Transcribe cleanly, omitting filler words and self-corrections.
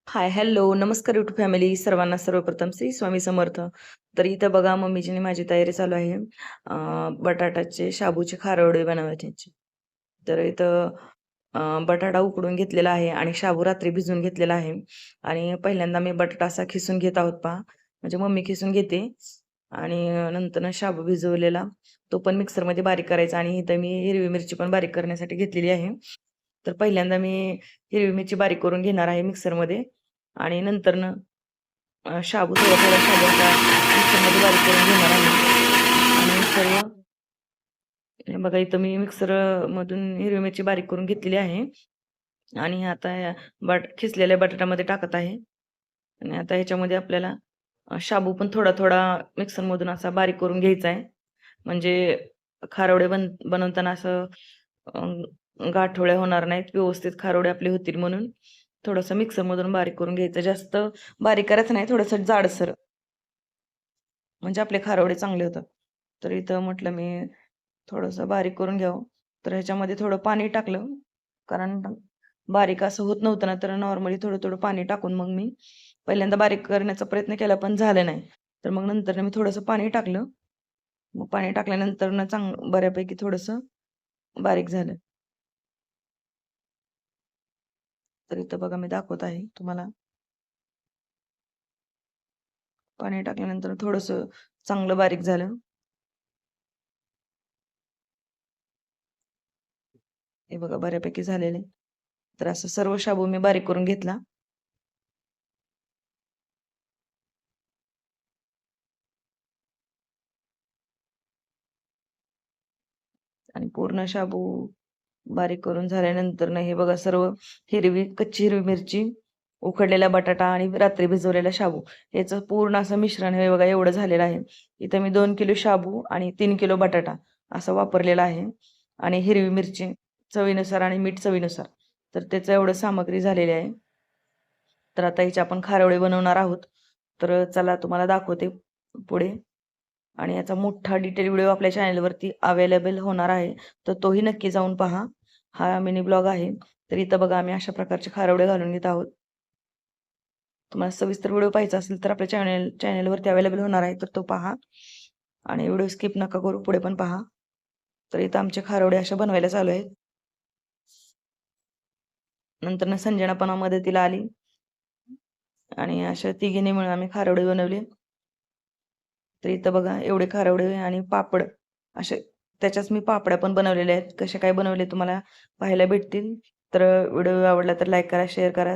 हाय, hello, नमस्कार YouTube family सर्वांना सर्वप्रथम श्री स्वामी समर्थ. तर इथं बघा मम्मीची माझी तयारी चालू आहे. बटाट्याचे शाबूचे खारवडे बनवायचे. तर इथं बटाटा उकडून घेतलेला आहे आणि शाबू रात्री भिजवून घेतलेला आहे. आणि पहिल्यांदा मी बटाटा असा खिसून घेत आहोत पहा. म्हणजे मम्मी खिसून घेते आणि नंतर शाबू भिजवलेला तो पण मिक्सरमध्ये बारीक करायचा आणि इथं मी हिरवी मिरची पण बारीक करण्यासाठी घेतलेली आहे. तर पहिल्यांदा मी हिरवी मिरची बारीक करून घेणार आहे मिक्सरमध्ये आणि नंतरनं शाबू थोडा-थोडा शाबू असा मिक्सरमध्ये बारीक करून घेणार आहे आणि सर्व हे बघा इथं मी मधून हिरवी मिरची बारीक करून घेतलेली आहे आणि आता या खिसलेल्या बटाट्यामध्ये टाकत आहे आणि आता ह्याच्यामध्ये आपल्याला शाबू पण थोडा-थोडा मिक्सरमधून असा बारीक करून घ्यायचा आहे. म्हणजे खारवडे बनवताना असं गाठोड्या होणार नाहीत, व्यवस्थित खारवडे आपले होतील म्हणून थोडंसं मिक्सरमधून बारीक करून घ्यायचं. जास्त बारीक करायचं नाही, थोडंसं जाडसर म्हणजे आपले खारवडे चांगले होतात. तर इथं म्हटलं मी थोडंसं बारीक करून घ्यावं. तर ह्याच्यामध्ये थोडं पाणी टाकलं, कारण बारीक असं होत नव्हतं ना, तर नॉर्मली थोडं-थोडं पाणी टाकून मग मी पहिल्यांदा बारीक करण्याचा प्रयत्न केला, पण झालं नाही. तर मग नंतर मी थोडंसं पाणी टाकलं. मग पाणी टाकल्यानंतर बऱ्यापैकी थोडंसं बारीक झालं. तर इथं बघा मी दाखवत आहे तुम्हाला. पाणी टाकल्यानंतर थोडंसं चांगलं बारीक झालं. हे बघा बऱ्यापैकी झालेलं आहे. तर असं सर्व शाबू मी बारीक करून घेतला. आणि पूर्ण शाबू बारीक करून झाल्यानंतर ना हे बघा सर्व कच्ची हिरवी मिरची, उकडलेला बटाटा आणि रात्री भिजवलेला शाबू याचं पूर्ण असं मिश्रण हे बघा एवढं झालेलं आहे. इथं मी 2 किलो शाबू आणि 3 किलो बटाटा असं वापरलेला आहे आणि हिरवी मिरची चवीनुसार आणि मीठ चवीनुसार. तर त्याचं एवढं सामग्री झालेली आहे. तर आता हिचे आपण खारवडे बनवणार आहोत. तर चला तुम्हाला दाखवते पुढे. आणि याचा मोठा डिटेल व्हिडिओ आपल्या चॅनलवरती अवेलेबल होणार आहे. तर तोही नक्की जाऊन पहा. हा मिनी ब्लॉग आहे. तर इथं बघा आम्ही अशा प्रकारचे खारवडे घालून घेत आहोत. तुम्हाला सविस्तर व्हिडिओ पाहायचा असेल तर आपल्या चॅनलवरती अवेलेबल होणार आहे. तर तो पहा आणि व्हिडिओ स्किप नका करू, पुढे पण पहा. तर इथं आमचे खारवडे अशा बनवायला चालू आहेत. नंतर संजना पण मदतीला आली आणि अशा तिघींनी मिळून आम्ही खारवडे बनवले. तर इथं बघा एवढे खारवडे आणि पापड असे त्याच्याच मी पापड्या पण बनवलेल्या आहेत. कसे काय बनवले तुम्हाला पाहायला भेटतील. तर व्हिडिओ आवडला तर लाईक करा, शेअर करा,